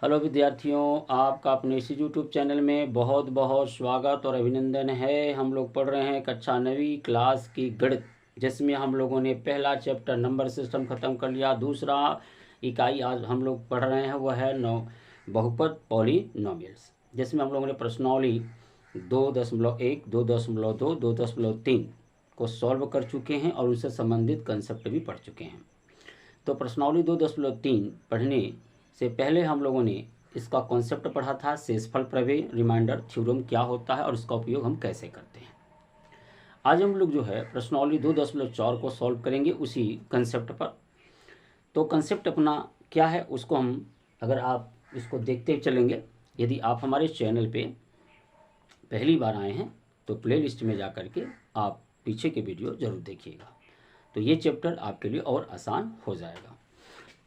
Hello विद्यार्थियों, आपका अपने इसी यूट्यूब चैनल में बहुत बहुत स्वागत और अभिनंदन है। हम लोग पढ़ रहे हैं कक्षा 9वीं क्लास की गणित, जिसमें हम लोगों ने पहला चैप्टर नंबर सिस्टम ख़त्म कर लिया। दूसरा इकाई आज हम लोग पढ़ रहे हैं वह है बहुपद पॉलिनोमियल्स, जिसमें हम लोगों ने प्रश्नावली 2.1, 2.2, 2.3 को सॉल्व कर चुके हैं और उससे संबंधित कंसेप्ट भी पढ़ चुके हैं। तो प्रश्नावली 2.3 पढ़ने से पहले हम लोगों ने इसका कॉन्सेप्ट पढ़ा था, शेषफल प्रमेय, रिमाइंडर थ्योरम क्या होता है और इसका उपयोग हम कैसे करते हैं। आज हम लोग जो है प्रश्नावली 2.4 को सॉल्व करेंगे उसी कंसेप्ट पर। तो कंसेप्ट अपना क्या है उसको हम, अगर आप इसको देखते चलेंगे, यदि आप हमारे चैनल पे पहली बार आए हैं तो प्लेलिस्ट में जा कर के आप पीछे के वीडियो ज़रूर देखिएगा, तो ये चैप्टर आपके लिए और आसान हो जाएगा।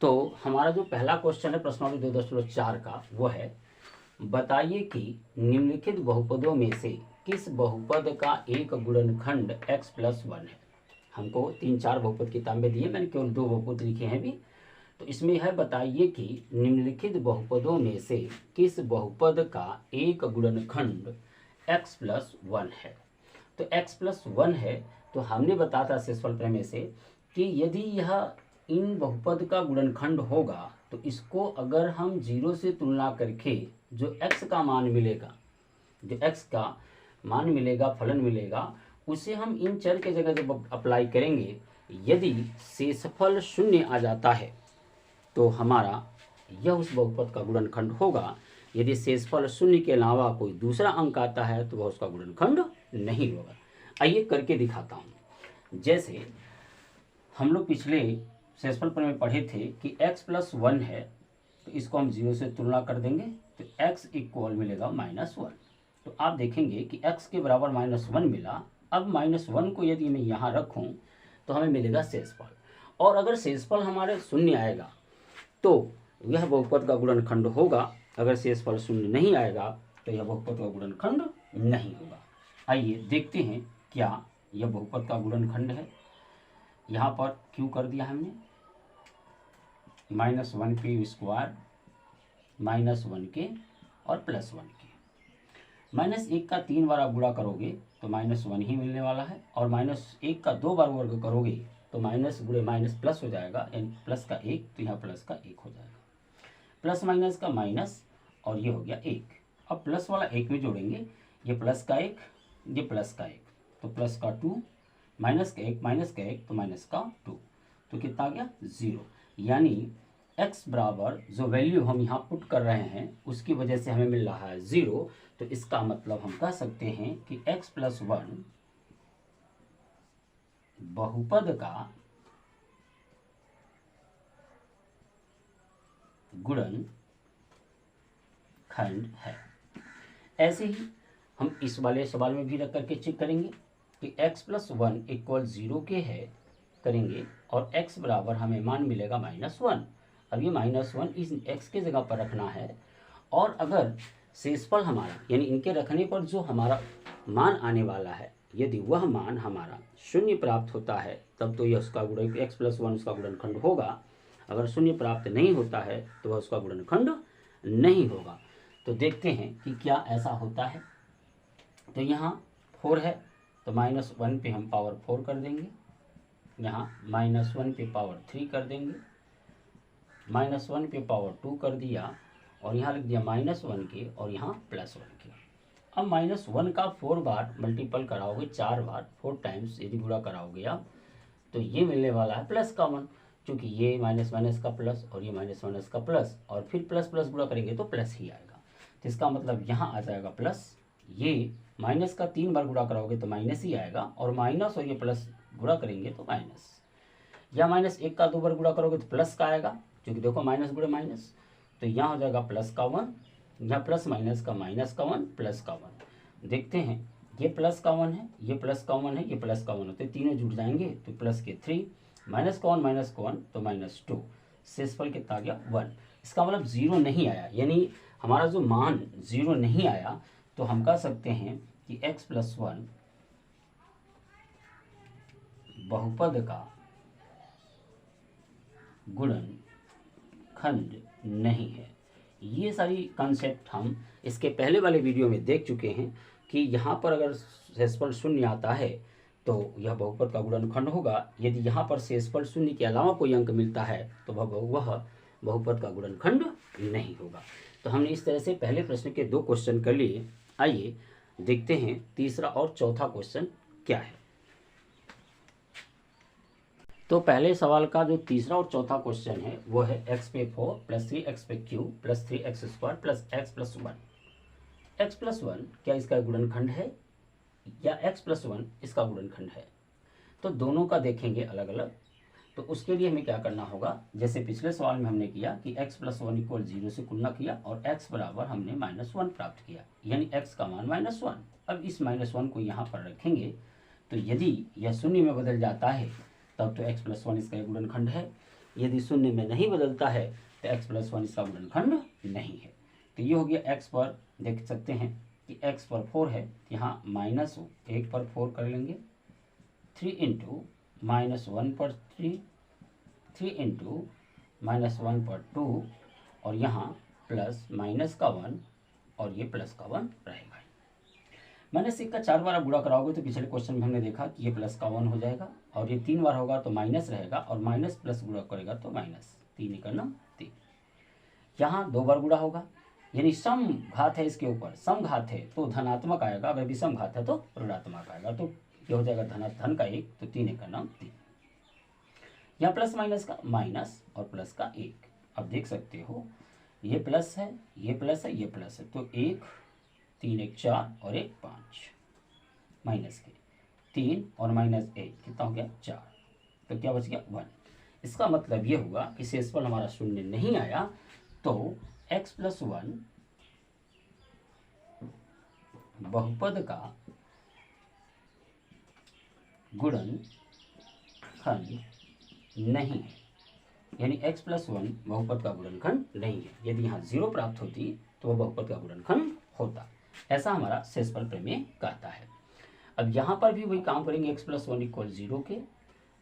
तो हमारा जो पहला क्वेश्चन है प्रश्नावली 2.4 का, वो है बताइए कि निम्नलिखित बहुपदों में से किस बहुपद का एक गुणनखंड x+1 है। हमको 3-4 बहुपद किताब में दिए, मैंने केवल 2 बहुपद लिखे हैं भी। तो इसमें है बताइए कि निम्नलिखित बहुपदों में से किस बहुपद का एक गुणनखंड x+1 है। तो x+1 है, तो हमने बताया था शेषफल प्रमेय से कि यदि यह इन बहुपद का गुणनखंड होगा तो इसको अगर हम 0 से तुलना करके जो x का मान मिलेगा, जो x का मान मिलेगा, फलन मिलेगा, उसे हम इन चर के जगह जब अप्लाई करेंगे, यदि शेषफल 0 आ जाता है तो हमारा यह उस बहुपद का गुणनखंड होगा। यदि शेषफल 0 के अलावा कोई दूसरा अंक आता है तो वह उसका गुणनखंड नहीं होगा। आइए करके दिखाता हूँ। जैसे हम लोग पिछले शेषफल प्रमेय में पढ़े थे कि x+1 है, तो इसको हम 0 से तुलना कर देंगे तो x इक्वल मिलेगा -1। तो आप देखेंगे कि x के बराबर -1 मिला। अब -1 को यदि मैं यहाँ रखूँ तो हमें मिलेगा शेषफल, और अगर शेषफल हमारे 0 आएगा तो यह बहुपद का गुणनखंड होगा। अगर शेषफल 0 नहीं आएगा तो यह बहुपद का गुणनखंड नहीं होगा। आइए देखते हैं क्या यह बहुपद का गुणनखंड है। यहाँ पर क्यों कर दिया हमने, -1 के स्क्वायर, -1 के और +1 के। -1 का 3 बार आप गुणा करोगे तो -1 ही मिलने वाला है, और -1 का 2 बार वर्ग करोगे तो माइनस गुणे माइनस प्लस हो जाएगा, यानी प्लस का 1, तो यहाँ प्लस का 1 हो जाएगा। प्लस माइनस का माइनस, और ये हो गया 1। अब प्लस वाला 1 में जोड़ेंगे, ये प्लस का 1, ये प्लस का 1, तो प्लस का 2, माइनस का 1, माइनस का 1 तो माइनस का 2, तो कितना आ गया 0। यानी x बराबर जो वैल्यू हम यहाँ पुट कर रहे हैं उसकी वजह से हमें मिल रहा है 0। तो इसका मतलब हम कह सकते हैं कि x+1 बहुपद का गुणनखंड है। ऐसे ही हम इस वाले सवाल में भी रख करके चेक करेंगे कि x+1 इक्वल 0 के है करेंगे, और x बराबर हमें मान मिलेगा -1। अब ये -1 इस x के जगह पर रखना है, और अगर शेषफल हमारा यानी इनके रखने पर जो हमारा मान आने वाला है, यदि वह मान हमारा 0 प्राप्त होता है तब तो यह उसका गुणन x+1 उसका गुणनखंड होगा। अगर 0 प्राप्त नहीं होता है तो वह उसका गुणनखंड नहीं होगा। तो देखते हैं कि क्या ऐसा होता है। तो यहाँ 4 है तो -1 पे हम पावर 4 कर देंगे, यहाँ -1 पे पावर 3 कर देंगे, -1 पे पावर 2 कर दिया, और यहाँ लिख दिया -1 के और यहाँ +1 के। अब -1 का 4 बार मल्टीपल कराओगे, 4 बार 4 टाइम्स यदि गुणा कराओगे आप, तो ये मिलने वाला है प्लस का 1, क्योंकि ये माइनस माइनस का प्लस और ये माइनस माइनस का प्लस, और फिर प्लस प्लस गुणा करेंगे तो प्लस ही आएगा। तो इसका मतलब यहाँ आ जाएगा प्लस। ये माइनस का 3 बार गुणा कराओगे तो माइनस ही आएगा, और माइनस और ये प्लस गुणा करेंगे तो माइनस, या -1 का 2 बार गुणा करोगे तो प्लस का आएगा, क्योंकि देखो माइनस गुणे माइनस, तो यहाँ हो जाएगा प्लस का 1, यहाँ प्लस माइनस का -1 प्लस का 1। देखते हैं, ये प्लस का 1 है, ये प्लस का 1 है, ये प्लस का 1 है, तो तीनों जुड़ जाएंगे तो प्लस के 3, माइनस का 1 तो -2, शेषफल कितना आ गया 1। इसका मतलब 0 नहीं आया, यानी हमारा जो मान 0 नहीं आया, तो हम कह सकते हैं कि x+1 बहुपद का गुणनखंड नहीं है। ये सारी कॉन्सेप्ट हम इसके पहले वाले वीडियो में देख चुके हैं कि यहाँ पर अगर शेषफल शून्य आता है तो यह बहुपद का गुणनखंड होगा। यदि यहाँ पर शेषफल शून्य के अलावा कोई अंक मिलता है तो वह बहुपद का गुणनखंड नहीं होगा। तो हमने इस तरह से पहले प्रश्न के 2 क्वेश्चन कर लिए। आइए देखते हैं तीसरा और चौथा क्वेश्चन क्या है। तो पहले सवाल का जो तीसरा और चौथा क्वेश्चन है वो है x पे 4 प्लस 3x पे Q plus 3x square plus x plus 1। x plus 1 क्या इसका गुणनखंड है या x प्लस 1 इसका गुणनखंड है? तो दोनों का देखेंगे अलग अलग। तो उसके लिए हमें क्या करना होगा, जैसे पिछले सवाल में हमने किया कि x प्लस 1 इक्वल 0 से तुलना किया और x बराबर हमने -1 प्राप्त किया, यानी x का मान -1। अब इस -1 को यहाँ पर रखेंगे तो यदि यह शून्य में बदल जाता है तब तो x प्लस 1 इसका गुणनखंड है। यदि शून्य में नहीं बदलता है तो x प्लस 1 इसका गुणनखंड नहीं है। तो ये हो गया x पर, देख सकते हैं कि x पर 4 है, यहाँ -1 पर 4 कर लेंगे, 3 इंटू -1 पर 3, 3 इंटू -1 पर 2 और यहाँ प्लस माइनस का 1 और ये प्लस का 1 रहेगा। माइनस 1 का 4 बार आप गुणा कराओगे तो पिछले क्वेश्चन में हमने देखा कि ये प्लस का 1 हो जाएगा और ये 3 बार होगा तो माइनस रहेगा और माइनस प्लस गुणा करेगा तो माइनस, 3 निकलना 3। यहाँ 2 बार गुणा होगा, यानी सम घात है इसके ऊपर, सम घात है तो धनात्मक आएगा, अगर विषम घात है तो ऋणात्मक आएगा। तो ये हो जाएगा धन का 1 तो 3 का नाम 3। यहाँ प्लस माइनस का माइनस और प्लस का 1। अब देख सकते हो ये प्लस है, ये प्लस है, ये प्लस है, तो 1 3 1 4 और 1 5, माइनस के 3 और -1 कितना हो गया 4, तो क्या बच गया 1। इसका मतलब ये हुआ कि शेषफल हमारा शून्य नहीं आया, तो x प्लस 1 बहुपद का गुणनखंड नहीं है, यानी x प्लस 1 बहुपद का गुणनखंड नहीं है। यदि यहाँ 0 प्राप्त होती तो वह बहुपद का गुणनखंड होता, ऐसा हमारा शेषफल प्रमेय कहता है। अब यहाँ पर भी वही काम करेंगे, x प्लस 1 इक्वल 0 के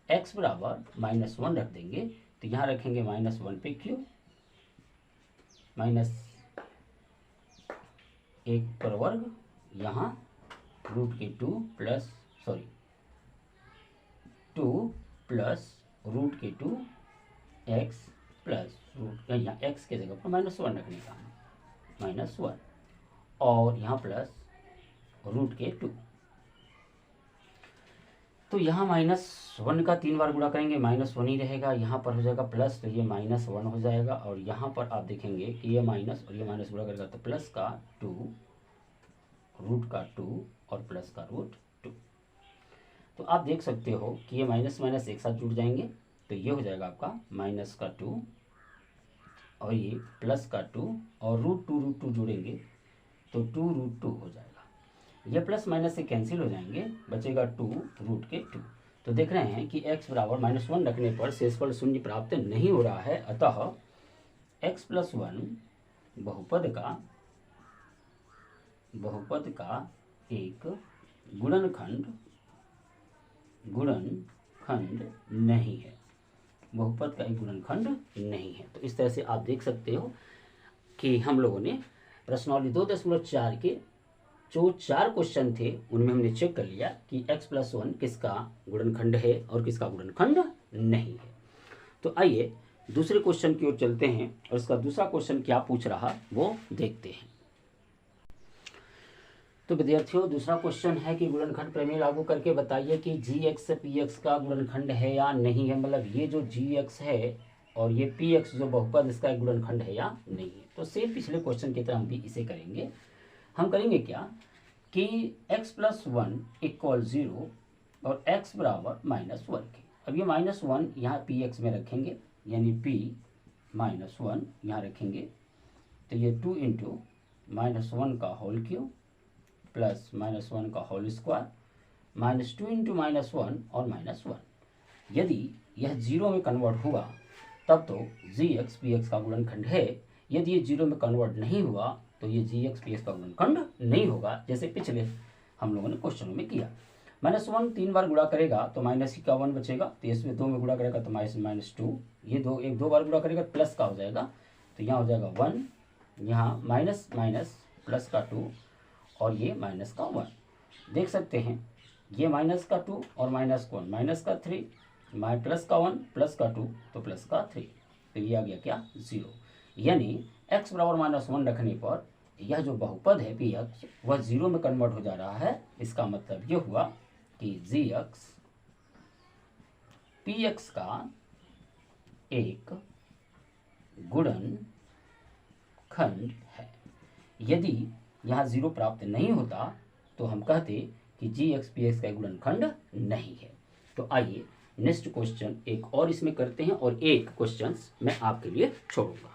x बराबर -1 रख देंगे, तो यहाँ रखेंगे -1 पे क्यू, -1 पर वर्ग, यहाँ रूट के 2 प्लस 2 प्लस रूट के 2 x प्लस रूट, यहाँ x के जगह पर -1 रखने का, -1 और यहाँ प्लस रूट के 2। तो यहाँ -1 का 3 बार गुणा करेंगे -1 ही रहेगा, यहाँ पर हो जाएगा प्लस, तो ये -1 हो जाएगा और यहाँ पर आप देखेंगे कि ये माइनस और ये माइनस गुणा करेगा तो प्लस का 2 रूट का 2 और प्लस का रूट 2। तो आप देख सकते हो कि ये माइनस माइनस एक साथ जुड़ जाएंगे, तो ये हो जाएगा आपका माइनस का 2 और ये प्लस का 2 और रूट 2 जोड़ेंगे तो 2 रूट 2 हो जाएगा। ये प्लस माइनस से कैंसिल हो जाएंगे, बचेगा 2 रूट के 2। तो देख रहे हैं कि x बराबर -1 रखने पर शेषफल शून्य प्राप्त नहीं हो रहा है, अतः x प्लस 1 बहुपद का एक गुणनखंड नहीं है, बहुपद का एक गुणनखंड नहीं है। तो इस तरह से आप देख सकते हो कि हम लोगों ने प्रश्नावली 2.4 के जो 4 क्वेश्चन थे उनमें हमने चेक कर लिया कि x प्लस 1 किसका गुणनखंड है और किसका गुणनखंड नहीं है। तो आइए दूसरे क्वेश्चन की ओर चलते हैं और इसका दूसरा क्वेश्चन क्या पूछ रहा वो देखते हैं। तो विद्यार्थियों, दूसरा क्वेश्चन है कि गुणनखंड प्रमेय लागू करके बताइए कि gx px का गुणनखंड है या नहीं है, मतलब ये जो gx है और ये px जो बहुपद इसका एक गुणनखंड है या नहीं है। तो सेम पिछले क्वेश्चन की तरह हम भी इसे करेंगे। हम करेंगे क्या कि x प्लस 1 इक्वल 0 और x बराबर -1 के। अब ये -1 यहाँ px में रखेंगे, यानी p -1 यहाँ रखेंगे, तो ये 2 इंटू -1 का होल क्यूब प्लस -1 का होल स्क्वायर -2 इंटू -1 और -1। यदि यह 0 में कन्वर्ट हुआ तब तो gx px का गुणनखंड है। यदि ये 0 में कन्वर्ट नहीं हुआ तो ये gx px का गुणनखंड नहीं होगा, जैसे पिछले हम लोगों ने क्वेश्चनों में किया। -1 3 बार गुणा करेगा तो माइनस का 1 बचेगा, तो इसमें 2 में गुणा करेगा तो -2, ये 2 बार गुणा करेगा प्लस का हो जाएगा, तो यहाँ हो जाएगा 1 यहाँ माइनस माइनस प्लस का 2 और ये माइनस का 1। देख सकते हैं ये माइनस का 2 और माइनस का 1, माइनस का 3, प्लस का 1 प्लस का 2 तो प्लस का 3, तो ये आ गया क्या 0। यानी x बराबर -1 रखने पर यह जो बहुपद है पी एक्स वह 0 में कन्वर्ट हो जा रहा है। इसका मतलब ये हुआ कि जी एक्स पी एक्स का एक गुणनखंड है। यदि यहाँ 0 प्राप्त नहीं होता तो हम कहते कि जी एक्स पी एक्स का गुणनखंड नहीं है। तो आइए नेक्स्ट क्वेश्चन एक और इसमें करते हैं और एक क्वेश्चन मैं आपके लिए छोड़ूंगा।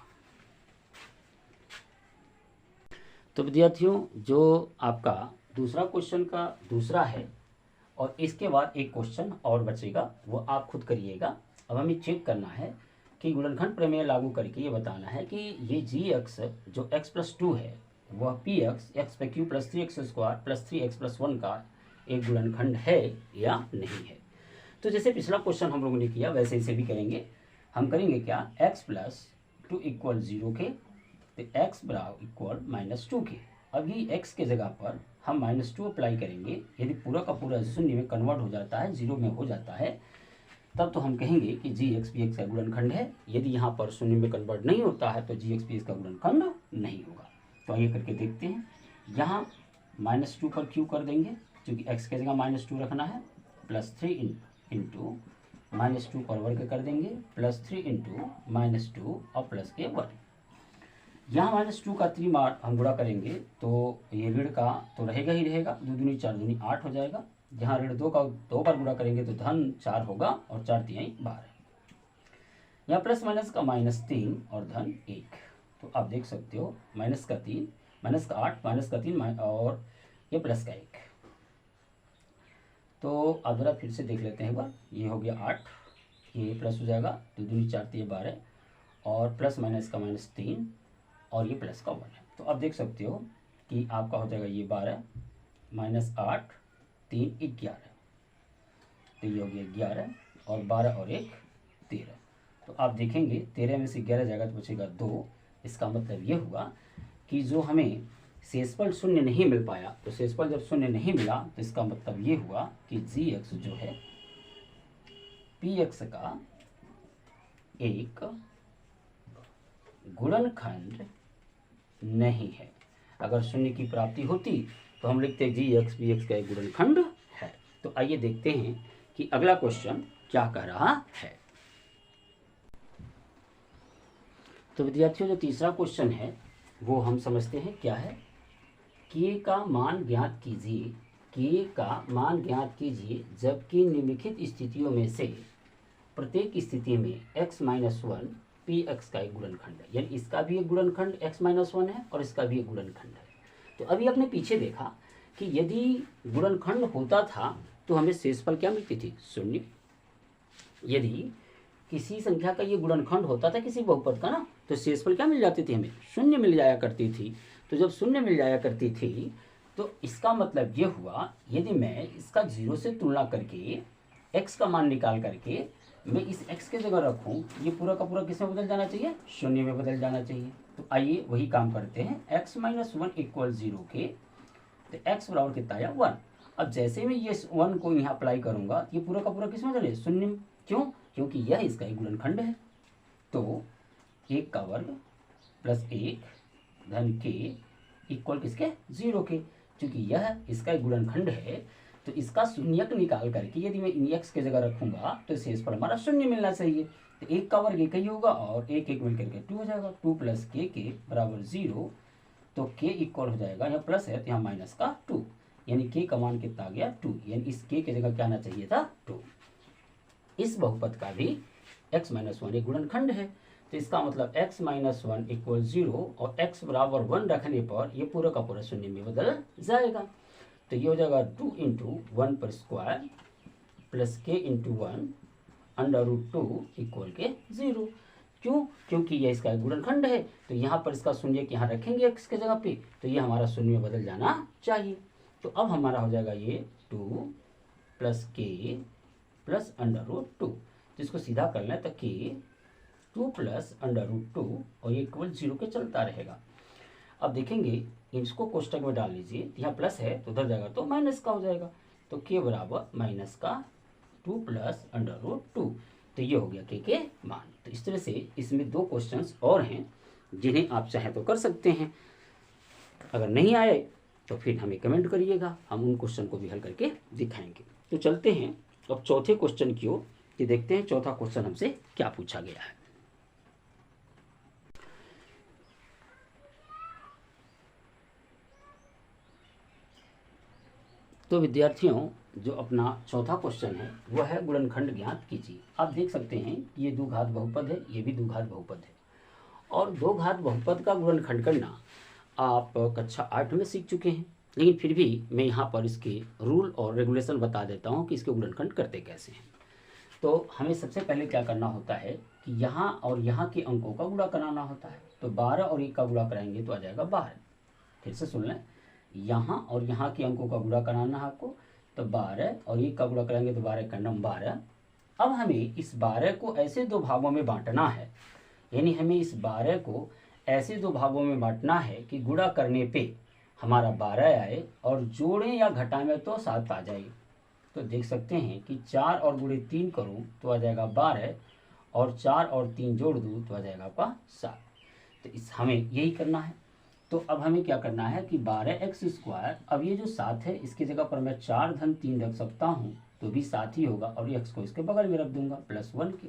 तो विद्यार्थियों जो आपका दूसरा क्वेश्चन का दूसरा है और इसके बाद एक क्वेश्चन और बचेगा वो आप खुद करिएगा। अब हमें चेक करना है कि गुणनखंड प्रमेय लागू करके ये बताना है कि ये जी एक्स जो x+2 है वह पी एक्स पे Q plus 3x² plus 3x+1 का एक गुणनखंड है या नहीं है। तो जैसे पिछला क्वेश्चन हम लोगों ने किया वैसे इसे भी करेंगे। हम करेंगे क्या x+2 = 0 के, तो x बराबर इक्वल -2 के। अभी x के जगह पर हम -2 अप्लाई करेंगे। यदि पूरा का पूरा शून्य में कन्वर्ट हो जाता है, 0 में हो जाता है, तब तो हम कहेंगे कि जी एक्स पी एक्स का गुणनखंड है। यदि यहाँ पर शून्य में कन्वर्ट नहीं होता है तो जी एक्स पी एक्स का गुणनखंड नहीं होगा। तो आइए करके देखते हैं। यहाँ -2 पर क्यू कर देंगे क्योंकि x के जगह -2 रखना है, +3 इंटू -2 पर वर्ग कर देंगे, +3 इंटू -2 और प्लस के वर्ग। यहाँ -2 का 3 बार हम गुणा करेंगे तो ये ऋण का तो रहेगा ही रहेगा, 2 दूनी 4 दूनी 8 हो जाएगा। जहाँ ऋण 2 का 2 बार गुणा करेंगे तो धन 4 होगा और 4 तिहाई 12। यहाँ प्लस माइनस का -3 और धन 1। तो आप देख सकते हो माइनस का 3, माइनस का 8, माइनस का 3 और ये प्लस का 1। तो अब जरा फिर से देख लेते हैं एक बार। ये हो गया 8, ये प्लस हो जाएगा, 2 दूनी 4 तिहाई 12 और प्लस माइनस का -3 और ये प्लस का 1 है। तो अब देख सकते हो कि आपका हो जाएगा ये 12 -8 3 11, तो ये हो गया 11 और 12 और 1 13। तो आप देखेंगे 13 में से 11 जाएगा तो बचेगा 2। इसका मतलब ये हुआ कि जो हमें शेषफल शून्य नहीं मिल पाया, तो शेषफल जब शून्य नहीं मिला तो इसका मतलब ये हुआ कि जी एक्स जो है पी एक्स का एक गुणनखंड नहीं है। अगर शून्य की प्राप्ति होती तो हम लिखते जी एक्स पी एक्स का एक गुणनखंड है। तो आइए देखते हैं कि अगला क्वेश्चन क्या कह रहा है। तो विद्यार्थियों जो तीसरा क्वेश्चन है वो हम समझते हैं क्या है। के का मान ज्ञात कीजिए, के का मान ज्ञात कीजिए जबकि निम्नलिखित स्थितियों में से प्रत्येक स्थिति में x-1 पी एक्स का एक गुणनखंड है। यानी इसका भी एक गुणनखंड x-1 है और इसका भी एक गुणनखंड है। तो अभी आपने पीछे देखा कि यदि गुणनखंड होता था तो हमें शेषफल क्या मिलती थी, शून्य। यदि किसी संख्या का ये गुणनखंड होता था किसी बहुपद का ना, तो शेषफल क्या मिल जाती थी, हमें शून्य मिल जाया करती थी। तो जब शून्य मिल जाया करती थी तो इसका मतलब ये हुआ यदि मैं इसका 0 से तुलना करके x का मान निकाल करके मैं इस x के जगह रखूं, ये पूरा का पूरा किस में बदल जाना चाहिए, शून्य में बदल जाना चाहिए। तो आइए वही काम करते हैं। x-1 = 0 के, तो x बराबर कितना आया 1। अब जैसे मैं ये 1 को यहाँ अप्लाई करूँगा ये पूरा का पूरा किस में बदले, शून्य में। क्यों, क्योंकि यह इसका एक गुणनखंड है। तो 1 का वर्ग प्लस 1 धन k इक्वल किसके, 0 के। क्योंकि यह इसका एक गुणनखंड है तो इसका शून्यक निकाल करके यदि मैं इन x के जगह रखूंगा तो शेषफल हमारा शून्य मिलना चाहिए। तो 1 का वर्ग 1 ही होगा और 1 1 मिलकर के 2 हो जाएगा। 2 + k बराबर 0। तो k इक्वल हो जाएगा, यहाँ प्लस है तो यहाँ माइनस का 2, यानी k का मान कितना आ गया 2। यानी इस k के जगह क्या आना चाहिए था 2। इस बहुपद का भी x-1 एक गुणनखंड है। तो इसका मतलब x-1 = 0 और x बराबर 1 रखने पर ये पूरा का पूरा शून्य में बदल जाएगा। तो ये हो जाएगा 2 × 1 पर स्क्वायर प्लस k × 1 √2 = के 0। क्यों, क्योंकि ये इसका गुणनखंड है। तो यहाँ पर इसका शून्य यहाँ रखेंगे x के जगह पे तो ये हमारा शून्य में बदल जाना चाहिए। तो अब हमारा हो जाएगा ये 2 + k + √2। तो इसको सीधा करना है तो k 2 + √2 और ये इक्वल 0 के चलता रहेगा। अब देखेंगे इसको कोष्टक में डाल लीजिए, यहाँ प्लस है तो उधर जाएगा तो माइनस का हो जाएगा, तो के बराबर माइनस का 2 प्लस अंडर रूट 2। तो ये हो गया के मान। तो इस तरह से इसमें 2 क्वेश्चंस और हैं जिन्हें आप चाहें तो कर सकते हैं। अगर नहीं आए तो फिर हमें कमेंट करिएगा, हम उन क्वेश्चन को भी हल करके दिखाएंगे। तो चलते हैं अब चौथे क्वेश्चन की ओर, कि देखते हैं चौथा क्वेश्चन हमसे क्या पूछा गया है। तो विद्यार्थियों, जो अपना चौथा क्वेश्चन है वह है गुणनखंड ज्ञात कीजिए। आप देख सकते हैं कि ये द्विघात बहुपद है, ये भी द्विघात बहुपद है, और दो घात बहुपद का गुणनखंड करना आप कक्षा 8 में सीख चुके हैं, लेकिन फिर भी मैं यहाँ पर इसके रूल और रेगुलेशन बता देता हूँ कि इसके गुणनखंड करते कैसे हैं। तो हमें सबसे पहले क्या करना होता है कि यहाँ और यहाँ के अंकों का गुणा कराना होता है। तो 12 और 1 का गुणा कराएंगे तो आ जाएगा 12। फिर से सुन लें, यहाँ और यहाँ के अंकों का गुणा कराना है आपको, तो 12 और 1 का गुणा कराएंगे तो 12 का नम 12। अब हमें इस 12 को ऐसे 2 भागों में बांटना है, यानी हमें इस 12 को ऐसे 2 भागों में बांटना है कि गुणा करने पे हमारा 12 आए और जोड़ें या घटाएं तो 7 आ जाए। तो देख सकते हैं कि 4 और गुणे 3 करूँ तो आ जाएगा 12, और 4 और 3 जोड़ दूँ तो आ जाएगा आपका 7। तो इस हमें यही करना है। तो अब हमें क्या करना है कि 12x², अब ये जो 7 है इसकी जगह पर मैं 4 धन 3 रख सकता हूँ तो भी 7 ही होगा, और x को इसके बगल में रख दूंगा +1 के।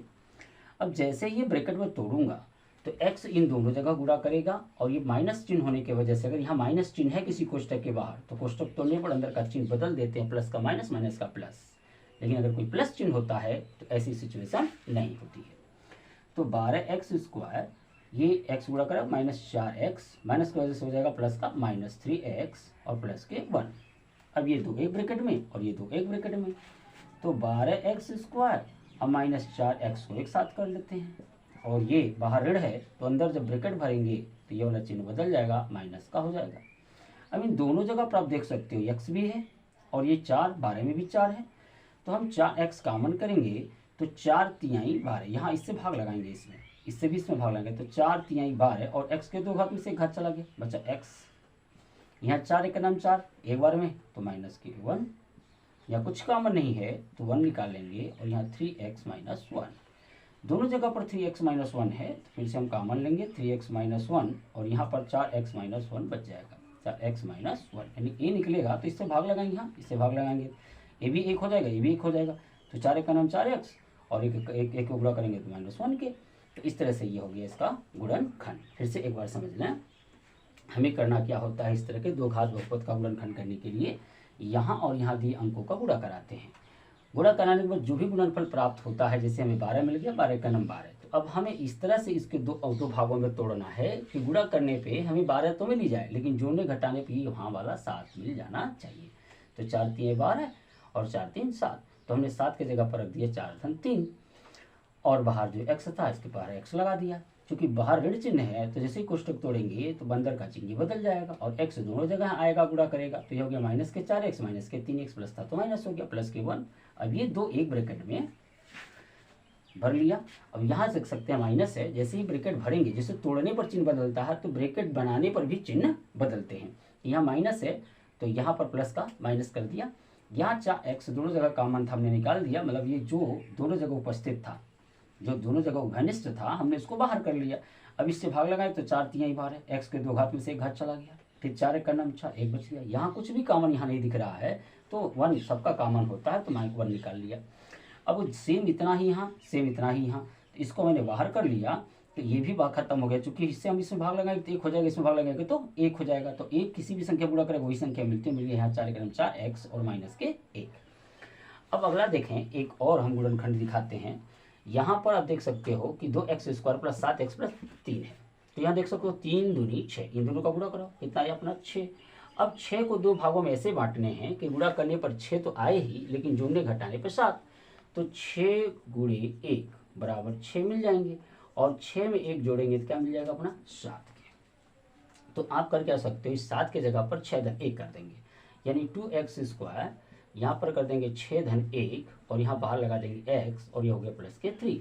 अब जैसे ये ब्रैकेट में तोड़ूंगा तो x इन दोनों जगह गुणा करेगा, और ये माइनस चिन्ह होने की वजह से, अगर यहाँ माइनस चिन्ह है किसी कोष्टक के बाहर तो कोष्टक तोड़ने पर अंदर का चिन्ह बदल देते हैं, प्लस का माइनस, माइनस का प्लस। लेकिन अगर कोई प्लस चिन्ह होता है तो ऐसी सिचुएशन नहीं होती है। तो 12x², ये x गुणा करें -4x, माइनस की वजह से हो जाएगा प्लस का -3x और प्लस के 1। अब ये 2 एक ब्रैकेट में और ये 2 एक ब्रैकेट में, तो 12x² अब -4x को एक साथ कर लेते हैं, और ये बाहर ऋण है तो अंदर जब ब्रैकेट भरेंगे तो ये वाला चिन्ह बदल जाएगा, माइनस का हो जाएगा। अब इन दोनों जगह पर आप देख सकते हो x भी है और ये 4, 12 में भी 4 है, तो हम 4x कॉमन करेंगे तो 4 तिहाई 12, यहाँ इससे भाग लगाएंगे, इससे भी इसमें भाग लगाएंगे तो 4 तिहाई 12, और x के 2 घात में से एक घात चला गया, बचा x। यहाँ 4 एक नाम 4 एक बार में तो माइनस के 1, या कुछ कॉमन नहीं है तो 1 निकाल लेंगे, और यहाँ 3x - 1, दोनों जगह पर 3x - 1 है तो फिर से हम कॉमन लेंगे 3x - 1, और यहाँ पर 4x - 1 बच जाएगा, 4x - 1, यानी a निकलेगा तो इससे भाग लगाएंगे, यहाँ इससे भाग लगाएंगे, a भी 1 हो जाएगा, ये भी 1 हो जाएगा, तो 4 एक का नाम 4x, और एक को गुणा करेंगे तो -1 के। तो इस तरह से ये हो गया इसका गुणनखंड। फिर से एक बार समझ लें, हमें करना क्या होता है, इस तरह के 2 घात बहुपद का गुणनखंड करने के लिए यहाँ और यहाँ दिए अंकों का गुणा कराते हैं। गुणा कराने के बाद जो भी गुणनफल प्राप्त होता है, जैसे हमें 12 मिल गया, 12 का नम 12, तो अब हमें इस तरह से इसके दो भागों में तोड़ना है कि गुणा करने पे हमें 12 तो मिल ही जाए, लेकिन जोड़ने घटाने पे यहाँ वाला 7 मिल जाना चाहिए। तो 4 तिहाई 12 और 4 3 7, तो हमने 7 की जगह पर रख दिया 4 धन 3, और बाहर जो x था इसके बाहर x लगा दिया। क्योंकि बाहर ऋण चिन्ह है तो जैसे ही कोष्टक तोड़ेंगे तो अंदर का चिन्ह बदल जाएगा, और x दोनों जगह आएगा, गुणा करेगा, तो ये हो गया माइनस के 4x, माइनस के 3x, प्लस था तो माइनस हो गया, प्लस के 1। अब ये 2 एक ब्रैकेट में भर लिया। अब यहाँ देख सकते हैं माइनस है, जैसे ही ब्रैकेट भरेंगे, जैसे तोड़ने पर चिन्ह बदलता है तो ब्रैकेट बनाने पर भी चिन्ह बदलते हैं। यहाँ माइनस है तो यहाँ पर प्लस का माइनस कर दिया, यहाँ 4x दोनों जगह कॉमन था, हमने निकाल दिया, मतलब ये जो दोनों जगह उपस्थित था, जो दोनों जगह उभयनिष्ठ था, हमने इसको बाहर कर लिया। अब इससे भाग लगाए तो 4 तिहाई 12, x के 2 घात में से एक घात चला गया, फिर 4 एक का नाम 4, एक बच गया। यहाँ कुछ भी कॉमन यहाँ नहीं दिख रहा है तो 1 सबका कॉमन होता है, तो मैंने 1 निकाल लिया। अब सेम इतना ही यहाँ, सेम इतना ही यहाँ, तो इसको मैंने बाहर कर लिया, तो ये भी भाग खत्म हो गया, क्योंकि इससे हम इसमें भाग लगाएंगे तो 1 हो जाएगा, इसमें भाग लगाएंगे तो 1 हो जाएगा, तो 1 किसी भी संख्या गुणा करेगा वही संख्या मिलती है, मिल गया यहाँ 4 एक नाम 4x और माइनस के 1। अब अगला देखें, एक और हम गुणनखंड दिखाते हैं। यहाँ पर आप देख सकते हो कि 2x² + 7x + 3 है, तो यहाँ देख सकते हो 3 दूनी 6, इन दोनों का गुणा करो, कितना है अपना 6। अब 6 को 2 भागों में ऐसे बांटने हैं कि गुणा करने पर 6 तो आए ही, लेकिन जोड़ने घटाने पर 7, तो 6 × 1 बराबर 6 मिल जाएंगे, और 6 में 1 जोड़ेंगे तो क्या मिल जाएगा अपना 7 के। तो आप कर क्या सकते हो, इस 7 के जगह पर 6 धन 1 कर देंगे, यानी 2x², यहाँ पर कर देंगे 6 धन 1, और यहाँ बाहर लगा देंगे x, और ये हो गया प्लस के 3,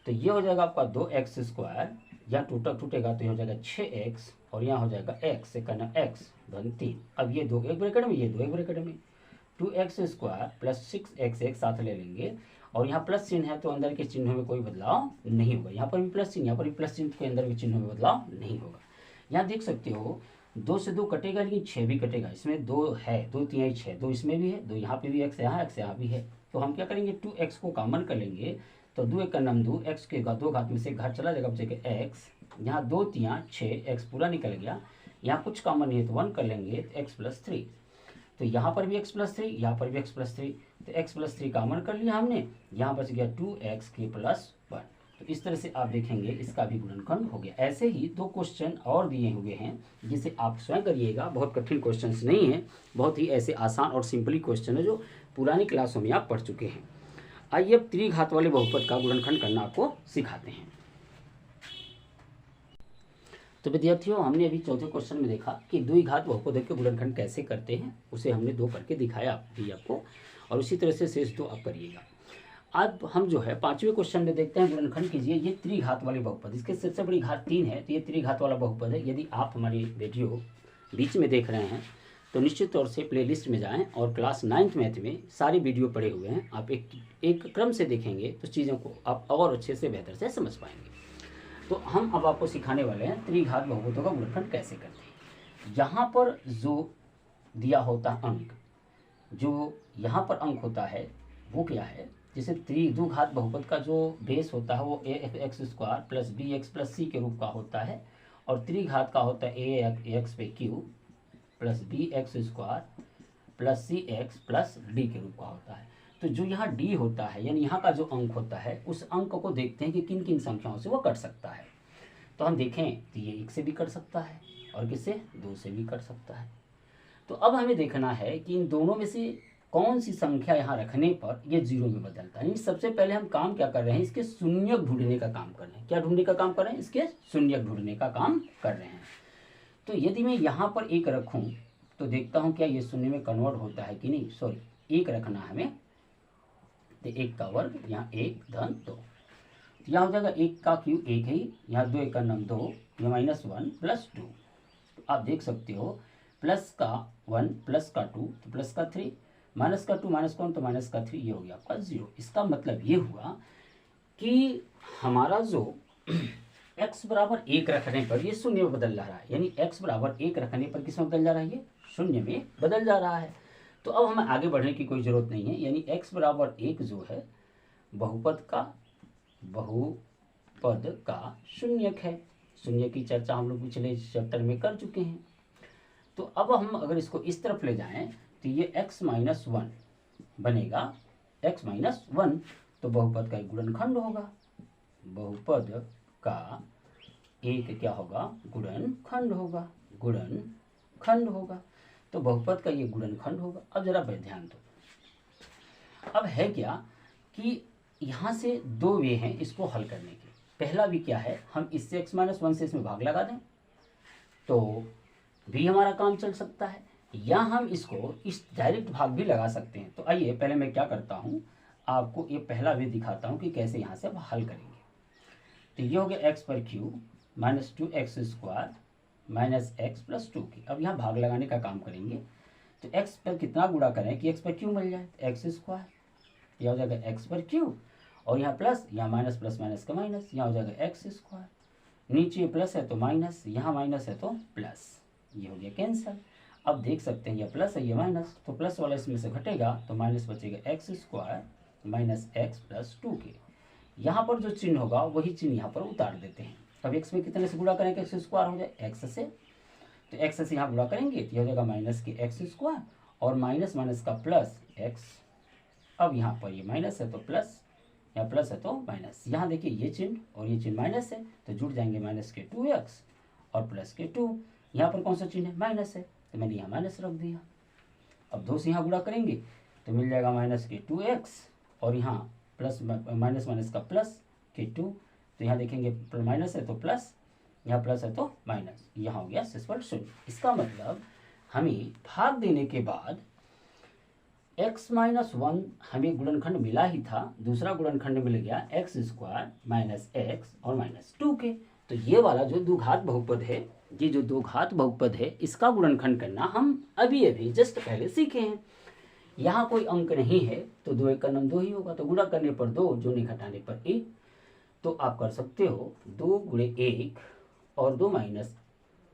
तो ये हो जाएगा आपका 2x² यहाँ टूटक टूटेगा तो ये हो जाएगा 6x और यहाँ हो जाएगा x से करना x धन 3। अब ये दो एक ब्रैकेट में, ये दो एक ब्रैकेट में, 2x² प्लस 6x साथ ले लेंगे और यहाँ प्लस चिन्ह है तो अंदर के चिन्हों में कोई बदलाव नहीं होगा। यहाँ पर भी प्लस चिन्ह, यहाँ पर भी प्लस चिन्ह के अंदर भी चिन्हों में बदलाव नहीं होगा। यहाँ देख सकते हो 2 से 2 कटेगा लेकिन 6 भी कटेगा, इसमें 2 है, 2 3 6, 2 इसमें भी है, 2 यहाँ पे भी x यहाँ भी है। तो हम क्या करेंगे 2x को कॉमन कर लेंगे तो 2 एक का नाम 2, x के 2 घात में से घात चला जाएगा, बचेगा x, यहाँ 2 3 6, x पूरा निकल गया। यहाँ कुछ कॉमन नहीं है तो 1 कर लेंगे तो x प्लस 3, तो यहाँ पर भी x प्लस 3, यहाँ पर भी x प्लस 3, तो x प्लस 3 कॉमन कर लिया हमने, यहाँ बच गया 2x के प्लस 1। तो इस तरह से आप देखेंगे इसका भी गुणनखंड हो गया। ऐसे ही 2 क्वेश्चन और दिए हुए हैं जिसे आप स्वयं करिएगा, बहुत कठिन क्वेश्चंस नहीं है, बहुत ही ऐसे आसान और सिंपली क्वेश्चन है जो पुरानी क्लासों में आप पढ़ चुके हैं। आइए अब त्रिघात वाले बहुपद का गुणनखंड करना आपको सिखाते हैं। तो विद्यार्थियों, हमने अभी चौथे क्वेश्चन में देखा कि द्विघात बहुपद के गुणनखंड कैसे करते हैं, उसे हमने 2 करके दिखाया भी आपको, और उसी तरह से शेष 2 आप करिएगा। अब हम जो है 5वें क्वेश्चन में देखते हैं गुणनखंड कीजिए। ये त्रिघात वाले बहुपद, इसके सबसे बड़ी घात 3 है तो ये त्रिघात वाला बहुपद है। यदि आप हमारी वीडियो बीच में देख रहे हैं तो निश्चित तौर से प्लेलिस्ट में जाएं और क्लास 9th मैथ में सारी वीडियो पड़े हुए हैं, आप एक क्रम से देखेंगे तो चीज़ों को आप और अच्छे से बेहतर से समझ पाएंगे। तो हम अब आपको सिखाने वाले हैं त्रिघात बहुपदों का गुणनखंड कैसे करते हैं। यहाँ पर जो दिया होता है अंक, जो यहाँ पर अंक होता है वो क्या है, जैसे द्विघात बहुपद का जो बेस होता है वो ax² plus bx plus c के रूप का होता है, और त्रिघात का होता है ax पे q plus bx² plus cx plus d के रूप का होता है। तो जो यहाँ d होता है यानी यहाँ का जो अंक होता है, उस अंक को देखते हैं कि किन किन संख्याओं से वो कट सकता है। तो हम देखें तो ये 1 से भी कट सकता है और किससे 2 से भी कट सकता है। तो अब हमें देखना है कि इन दोनों में से कौन सी संख्या यहाँ रखने पर ये 0 में बदलता है। सबसे पहले हम काम क्या कर रहे हैं, इसके शून्यक ढूंढने का काम कर रहे हैं। क्या ढूंढने का काम कर रहे हैं, इसके शून्यक ढूंढने का काम कर रहे हैं। तो यदि मैं यहाँ पर 1 रखूँ तो देखता हूँ क्या ये शून्य में कन्वर्ट होता है कि नहीं। सॉरी, 1 रखना है हमें, तो 1 का वर्ग, यहाँ 1 धन 2, तो यहाँ हो जाएगा 1 का क्यूब 1 है, यहाँ 2 1 का नाम 2, यहाँ -1 प्लस 2। तो आप देख सकते हो प्लस का 1 प्लस का 2 तो प्लस का 3, माइनस का 2 माइनस का 1 तो माइनस का 3, ये हो गया आपका 0। इसका मतलब ये हुआ कि हमारा जो x बराबर 1 रखने पर ये शून्य में बदल जा रहा है, यानी x बराबर 1 रखने पर किस में बदल जा रहा है, ये शून्य में बदल जा रहा है। तो अब हमें आगे बढ़ने की कोई ज़रूरत नहीं है, यानी x बराबर 1 जो है बहुपद का शून्यक है। शून्य की चर्चा हम लोग पिछले चैप्टर में कर चुके हैं। तो अब हम अगर इसको इस तरफ ले जाएं तो ये x-1 बनेगा, x-1 तो बहुपद का एक गुणनखंड होगा, बहुपद का एक क्या होगा, गुणनखंड होगा, गुणनखंड होगा। तो बहुपद का ये गुणनखंड होगा। अब जरा ध्यान दो, अब है क्या कि यहाँ से 2 वे हैं इसको हल करने के। पहला भी क्या है, हम इससे x-1 से इसमें भाग लगा दें तो भी हमारा काम चल सकता है, या हम इसको इस डायरेक्ट भाग भी लगा सकते हैं। तो आइए पहले मैं क्या करता हूँ, आपको ये पहला वे दिखाता हूँ कि कैसे यहाँ से हम हल करेंगे। तो ये हो गया x पर cube minus 2x² minus x plus 2 की। अब यहाँ भाग लगाने का काम करेंगे तो x पर कितना गुणा करें कि x पर क्यूब मिल जाए, तो x², यह हो जाएगा x पर क्यूब, और यहाँ प्लस, यहाँ माइनस प्लस माइनस का माइनस, यहाँ हो जाएगा x², नीचे प्लस है तो माइनस, यहाँ माइनस है तो प्लस, ये हो गया कैंसल। अब देख सकते हैं ये प्लस है ये माइनस, तो प्लस वाला इसमें से घटेगा तो माइनस बचेगा x² माइनस x प्लस 2 के। यहाँ पर जो चिन्ह होगा वही चिन्ह यहाँ पर उतार देते हैं। अब x में कितने से गुणा करेंगे, x² हो जाए x से, तो x से यहाँ गुणा करेंगे तो हो जाएगा माइनस के x² और माइनस माइनस का प्लस x। अब यहाँ पर ये माइनस है तो प्लस, यहाँ प्लस है तो माइनस, यहाँ देखिए ये चिन्ह और ये चिन्ह माइनस है तो जुड़ जाएंगे माइनस के 2x और प्लस के 2। यहाँ पर कौन सा चिन्ह है, माइनस है, तो मैंने यहाँ माइनस रख दिया। अब 2 से यहाँ गुणा करेंगे तो मिल जाएगा माइनस के 2x और यहाँ प्लस माइनस माइनस का प्लस के 2, तो यहाँ देखेंगे माइनस है तो प्लस, यहाँ प्लस है तो माइनस, यहाँ हो गया शेषफल 0। इसका मतलब हमें भाग देने के बाद x-1 हमें गुणनखंड मिला ही था, दूसरा गुणनखंड मिल गया x² माइनस x और माइनस 2 के। तो ये वाला जो द्विघात बहुपद है, ये जो द्विघात बहुपद है, इसका गुणनखंड करना हम अभी अभी जस्ट पहले सीखे हैं। यहाँ कोई अंक नहीं है तो 2 1 का नम 2 ही होगा, तो गुणा करने पर 2, जोड़ने घटाने पर 1। तो आप कर सकते हो 2 गुणे 1 और 2 माइनस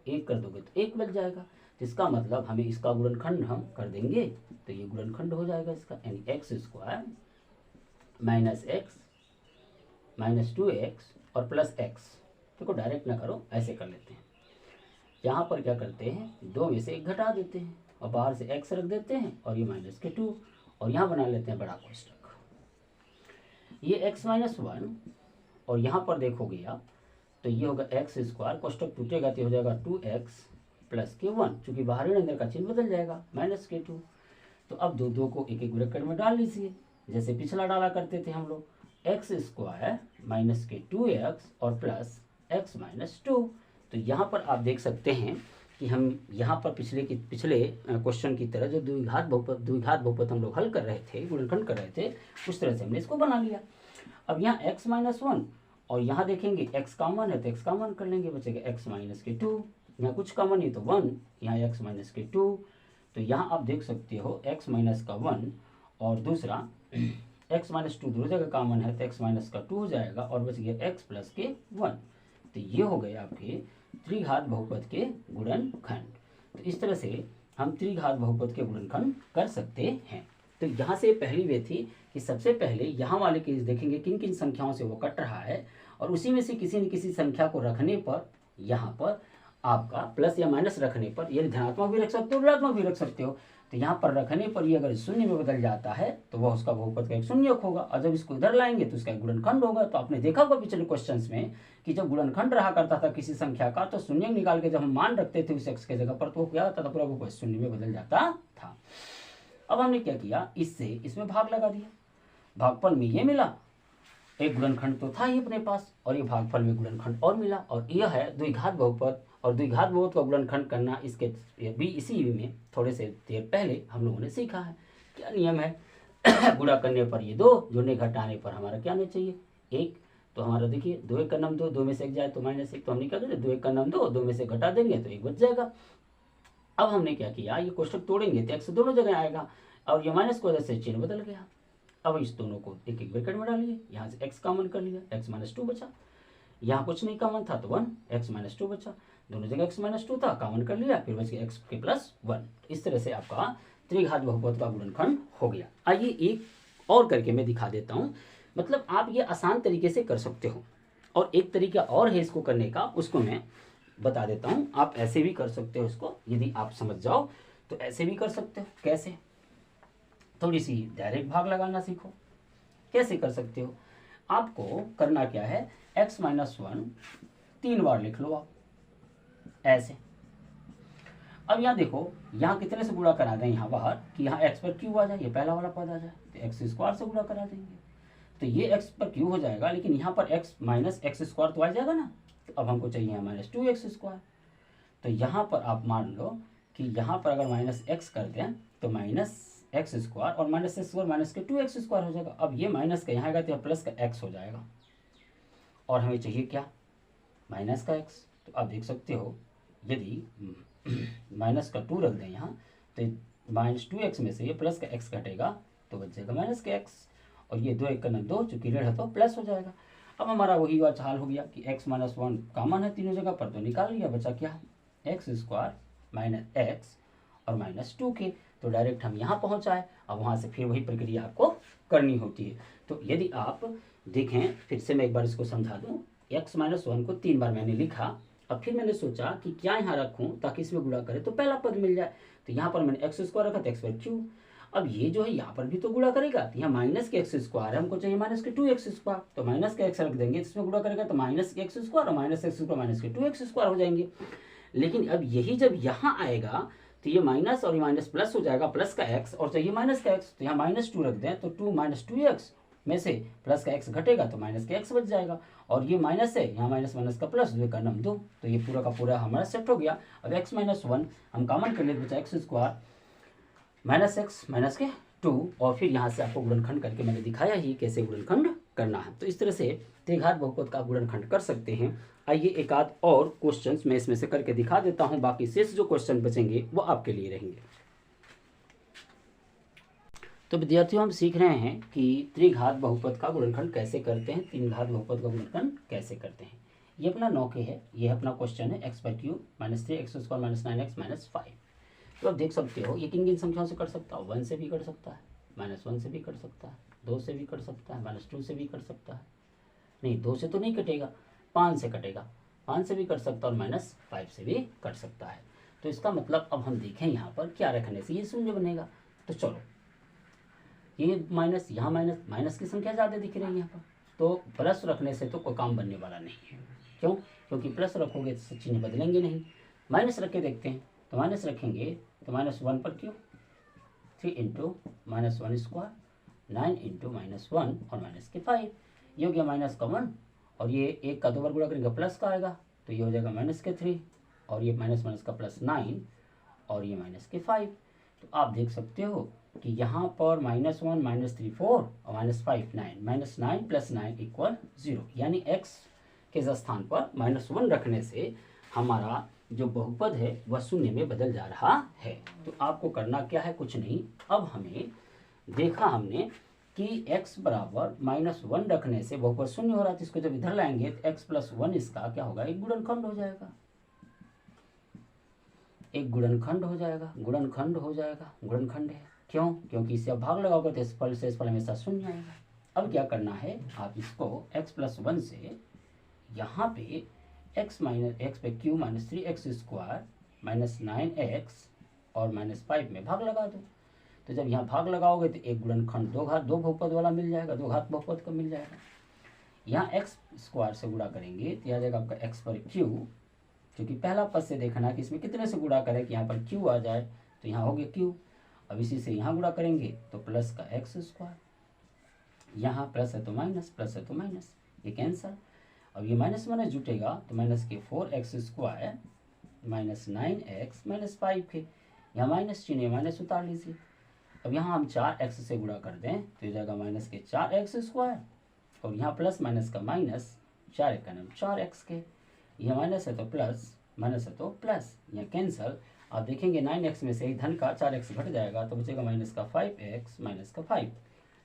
1 कर दोगे तो 1 बच जाएगा। तो इसका मतलब हमें इसका गुणनखंड हम कर देंगे, तो ये गुणनखंड हो जाएगा इसका, यानी x square minus x minus 2x और प्लस एक्स। देखो डायरेक्ट ना करो, ऐसे कर लेते हैं। यहाँ पर क्या करते हैं, 2 में से 1 घटा देते हैं और बाहर से x रख देते हैं और ये माइनस के 2 और यहाँ बना लेते हैं बड़ा कोष्टक। ये x माइनस 1 और यहाँ पर देखोगे आप तो ये होगा एक्स स्क्वायर, कोष्टक टूटेगा तो हो जाएगा 2x प्लस के 1, चूँकि बाहरी और अंदर का चिन्ह बदल जाएगा, माइनस के 2। तो अब दो को एक एक ब्रैकेट में डाल लीजिए, जैसे पिछला डाला करते थे हम लोग, एक्स स्क्वायर माइनस के 2x और प्लस x माइनस 2। तो यहाँ पर आप देख सकते हैं कि हम यहाँ पर पिछले क्वेश्चन की तरह जो द्विघात बहुपद हम लोग हल कर रहे थे, गुणनखंड कर रहे थे, उस तरह से हमने इसको बना लिया। अब यहाँ x माइनस 1 और यहाँ देखेंगे x कॉमन है तो x कॉमन कर लेंगे, बचेगा x माइनस के 2, यहाँ कुछ कॉमन नहीं तो 1, यहाँ x माइनस के 2। तो यहाँ आप देख सकते हो x माइनस का 1 और दूसरा x माइनस 2 दोनों जगह कॉमन है तो x माइनस का 2 हो जाएगा और बच गया x प्लस के 1। तो ये हो गए आपके त्रिघात बहुपद के गुणनखंड। तो इस तरह से हम त्रिघात बहुपद के गुणनखंड कर सकते हैं। तो यहाँ से पहली वे थी कि सबसे पहले यहाँ वाले केस देखेंगे किन किन संख्याओं से वो कट रहा है और उसी में से किसी न किसी संख्या को रखने पर यहाँ पर आपका प्लस या माइनस रखने पर, ये धनात्मक भी रख सकते हो ऋणात्मक भी रख सकते हो, तो यहाँ पर रखने पर ये अगर शून्य में बदल जाता है तो वह उसका बहुपद का एक शून्यक होगा और जब इसको इधर लाएंगे तो उसका एक गुणनखंड होगा। तो आपने देखा होगा पिछले क्वेश्चंस में कि जब गुणनखंड रहा करता था किसी संख्या का तो शून्य निकाल के जब हम मान रखते थे उस x के जगह पर तो क्या होता था, पूरा बहुपद शून्य में बदल जाता था। अब हमने क्या किया, इससे इसमें भाग लगा दिया, भागफल में ये मिला, एक गुणनखंड तो था ही अपने पास और ये भागफल में गुणनखंड और मिला, और यह है द्विघात बहुपद। और द्विघात बहुपद का गुणनखंड करना इसके भी इसी में थोड़े से देर पहले हम लोगों ने सीखा है। क्या नियम है गुणा करने पर ये 2, जोड़ने घटाने पर हमारा क्या आना चाहिए 1। तो हमारा देखिए 2 1 का नम 2, 2 में से 1 जाए तो -1, तो हमने क्या करें 2 1 का नम 2, 2 में से घटा देंगे तो 1 बच जाएगा। अब हमने क्या किया, ये कोष्टक तोड़ेंगे तो x दोनों जगह आएगा और ये माइनस की वजह से चिन्ह बदल गया। अब इस दोनों को एक एक ब्रैकेट में डालिए, यहाँ से x कॉमन कर लिया, x माइनस 2 बचा, यहाँ कुछ नहीं कॉमन था तो 1, x माइनस 2 बचा, दोनों जगह x माइनस 2 था, कॉमन कर लिया, फिर बच गया x के प्लस 1। इस तरह से आपका त्रिघात बहुपद का गुणनखंड हो गया। आइए एक और करके मैं दिखा देता हूँ, मतलब आप ये आसान तरीके से कर सकते हो और एक तरीका और है इसको करने का, उसको मैं बता देता हूँ। आप ऐसे भी कर सकते हो इसको, यदि आप समझ जाओ तो ऐसे भी कर सकते हो। कैसे, थोड़ी सी डायरेक्ट भाग लगाना सीखो। कैसे कर सकते हो, आपको करना क्या है, x माइनस 1 3 बार लिख लो आप ऐसे। अब यहाँ देखो, यहाँ कितने से गुणा करा दें यहाँ बाहर कि यहाँ x पर q आ जाए, ये पहला वाला पद आ जाए तो x स्क्वायर से गुणा करा देंगे तो ये x पर q हो जाएगा, लेकिन यहाँ पर x माइनस एक्स स्क्वायर तो आ जाएगा ना। तो अब हमको चाहिए माइनस 2x स्क्वायर। तो यहाँ पर आप मान लो कि यहाँ पर अगर माइनस x कर दें तो माइनस एक्स स्क्वायर और माइनस एक्स स्क्वायर माइनस के 2x स्क्वायर हो जाएगा। अब ये माइनस का यहाँ आएगा तो प्लस का x हो जाएगा और हमें चाहिए क्या, माइनस का x। तो आप देख सकते हो यदि माइनस का 2 रख दें यहाँ तो माइनस 2x में से ये प्लस का x घटेगा तो बच जाएगा माइनस का x, और ये 2 1 का 2, चूँकि ऋण है तो प्लस हो जाएगा। अब हमारा वही बात हाल हो गया कि x माइनस 1 कॉमन है तीनों जगह पर तो निकाल लिया, बचा क्या एक्स स्क्वायर माइनस एक्स और माइनस 2 के, तो डायरेक्ट हम यहाँ पहुँच आए। अब वहाँ से फिर वही प्रक्रिया आपको करनी होती है। तो यदि आप देखें, फिर से मैं एक बार इसको समझा दूँ, x माइनस 1 को 3 बार मैंने लिखा। अब फिर मैंने सोचा कि क्या यहाँ रखूँ ताकि इसमें गुणा करे तो पहला पद मिल जाए। तो यहाँ पर मैंने एक्स स्क्वायर रखा तो एक्स पर क्यू। अब ये जो है यहाँ पर भी तो गुणा करेगा, तो यहाँ माइनस के एक्स स्क्वायर है, हमको चाहिए माइनस के 2x स्क्वायर, तो माइनस के एक्स रख देंगे, इसमें गुणा करेगा तो माइनस के एक्स स्क्वायर और माइनस एक्स स्क्वायर माइनस के 2x स्क्वायर हो जाएंगे। लेकिन अब यही जब यहाँ आएगा तो ये माइनस और ये माइनस प्लस हो जाएगा, प्लस का x और चाहिए माइनस का x, तो यहाँ माइनस 2 रख दें तो 2 माइनस 2x में से प्लस का x घटेगा तो माइनस का x बच जाएगा, और ये माइनस है, यहाँ माइनस माइनस का प्लस, 2 का नम 2, तो ये पूरा का पूरा हमारा सेट हो गया। अब x माइनस 1 हम कॉमन कर लेते, बचा x square minus x minus के 2, और फिर यहाँ से आपको गुणनखंड करके मैंने दिखाया ही कैसे गुणनखंड करना है। तो इस तरह से त्रिघात बहुपद का गुणनखंड कर सकते हैं। आइए एक आध और क्वेश्चंस मैं इसमें से करके दिखा देता हूं, बाकी शेष जो क्वेश्चन बचेंगे वो आपके लिए रहेंगे। तो विद्यार्थियों हम सीख रहे हैं कि त्रिघात बहुपद का गुणनखंड कैसे करते हैं, तीन घात बहुपद का गुणनखंड कैसे करते हैं। ये अपना 9 के है, ये अपना क्वेश्चन है x/3 -3 x² -9x -5। तो आप देख सकते हो ये किन किन संख्याओं से कर सकता हो, 1 से भी कर सकता है, -1 से भी कर सकता है, 2 से भी कर सकता है, -2 से भी कर सकता है, नहीं 2 से तो नहीं कटेगा, 5 से कटेगा, 5 से भी कर सकता है और -5 से भी कर सकता है। तो इसका मतलब अब हम देखें यहाँ पर क्या रखने से ये शून्य बनेगा। तो चलो ये माइनस, यहाँ माइनस की संख्या ज़्यादा दिख रही है यहाँ पर, तो प्लस रखने से तो कोई काम बनने वाला नहीं है। क्यों? क्योंकि प्लस रखोगे तो चिन्ह बदलेंगे नहीं। माइनस रख के देखते हैं, तो माइनस रखेंगे तो -1 पर क्यों, 3 × -1² 9 × -1 और -5, ये हो गया माइनस का 1 और ये 1 का 2 बार गुणा करेंगे प्लस का आएगा, तो ये हो जाएगा -3 और ये माइनस का +9 और ये -5। तो आप देख सकते हो कि यहाँ पर -1 -3 4 और -5 9, -9 + 9 = 0, यानी x के स्थान पर -1 रखने से हमारा जो बहुपद है वह शून्य में बदल जा रहा है। तो आपको करना क्या है, कुछ नहीं। अब हमें देखा हमने कि x बराबर -1 रखने से बहुपद शून्य हो रहा है, तो इसको जब इधर लाएंगे तो x + 1 इसका क्या होगा, एक गुणनखंड हो जाएगा, एक गुणनखंड हो जाएगा, गुणनखंड हो जाएगा, गुणनखंड है। क्यों? क्योंकि इसे अब भाग लगाओगे तो इस फल हमेशा शून्य आएगा। अब क्या करना है, आप इसको x + 1 से यहाँ पे x पे q -3x² -9x और -5 में भाग लगा दो। तो जब यहाँ भाग लगाओगे तो एक गुणनखंड दो बहुपद वाला मिल जाएगा, दो घात बहुपद का मिल जाएगा। यहाँ x² से गुणा करेंगे तो आ जाएगा आपका x पर q, क्योंकि पहला पद से देखना है कि इसमें कितने से गुणा करें कि यहाँ पर q आ जाए, तो यहाँ हो गया q। अब इसी से यहाँ गुणा करेंगे तो प्लस का x², यहाँ प्लस है तो माइनस, प्लस है तो माइनस, ये कैंसल। अब ये माइनस जुटेगा तो -4x² -9x -5 के यहाँ माइनस चिन्ह माइनस उतार लीजिए। अब यहाँ हम 4x से गुणा कर दें तो ये जाएगा -4x² और यहाँ प्लस माइनस का माइनस, 4 का नाम 4x के, यह माइनस है तो प्लस, माइनस है तो प्लस, यह कैंसल। आप देखेंगे 9x में से ही धन का 4x घट जाएगा तो बचेगा -5x -5,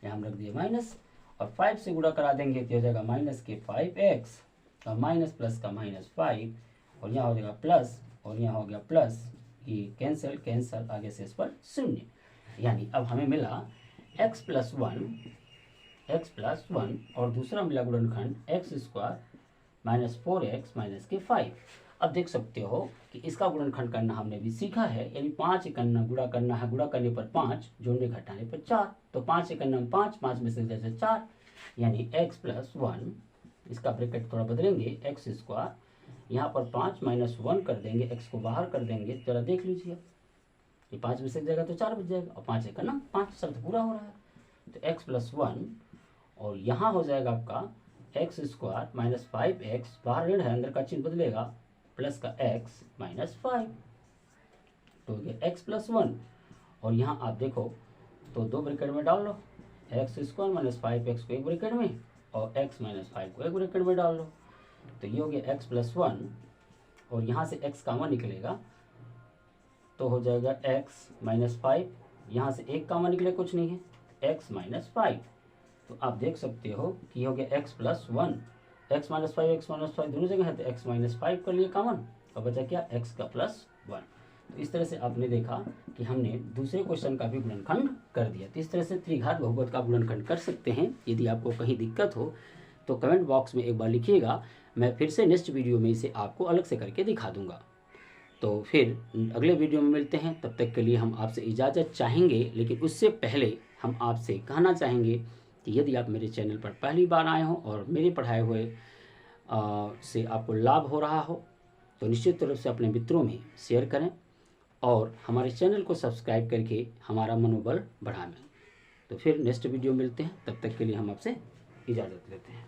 यहाँ हम रख दिए माइनस और 5 से गुणा करा देंगे तो हो जाएगा -5x और माइनस प्लस का -5 और यहाँ हो जाएगा प्लस और यहाँ हो गया प्लस, ये कैंसल कैंसल, आगे से इस पर शून्य। यानी अब हमें मिला x + 1 और दूसरा मिला गुणनखंड x² -4x -5। अब देख सकते हो कि इसका गुणनखंड करना हमने भी सीखा है, यानी 5 करना गुणा करना है, गुणा करने पर 5, जोड़ने घटाने पर 4, तो 5 करना 5, 5 में से जैसे 4, यानी x + 1, इसका ब्रैकेट थोड़ा बदलेंगे, x², यहाँ पर 5 -1 कर देंगे, x को बाहर कर देंगे, जरा देख लीजिए, ये 5 में से जाएगा तो 4 बच जाएगा और 5 करना 5, शर्त पूरा हो रहा है। तो x + 1 और यहाँ हो जाएगा आपका x² -5x, बाहर ऋण है अंदर का चिन्ह बदलेगा, प्लस का x -5, तो x + 1 और यहाँ आप देखो तो 2 ब्रैकेट में डाल लो, x² -5x को एक ब्रैकेट में और x -5 को एक ब्रैकेट में डाल लो, तो ये हो गया x + 1 और यहाँ से x कॉमन निकलेगा तो हो जाएगा x -5, यहाँ से एक कॉमन निकले कुछ नहीं है, x -5, तो आप देख सकते हो कि हो गया x + 1, x -5 दोनों जगह है तो x -5 कर लिए कॉमन और बचा क्या, x का +1। तो इस तरह से आपने देखा कि हमने दूसरे क्वेश्चन का भी गुणनखंड कर दिया। तो इस तरह से त्रिघात बहुपद का गुणनखंड कर सकते हैं। यदि आपको कहीं दिक्कत हो तो कमेंट बॉक्स में एक बार लिखिएगा, मैं फिर से नेक्स्ट वीडियो में इसे आपको अलग से करके दिखा दूंगा। तो फिर अगले वीडियो में मिलते हैं, तब तक के लिए हम आपसे इजाज़त चाहेंगे, लेकिन उससे पहले हम आपसे कहना चाहेंगे कि यदि आप मेरे चैनल पर पहली बार आए हों और मेरे पढ़ाए हुए से आपको लाभ हो रहा हो तो निश्चित रूप से अपने मित्रों में शेयर करें और हमारे चैनल को सब्सक्राइब करके हमारा मनोबल बढ़ाएं। तो फिर नेक्स्ट वीडियो मिलते हैं, तब तक के लिए हम आपसे इजाज़त लेते हैं।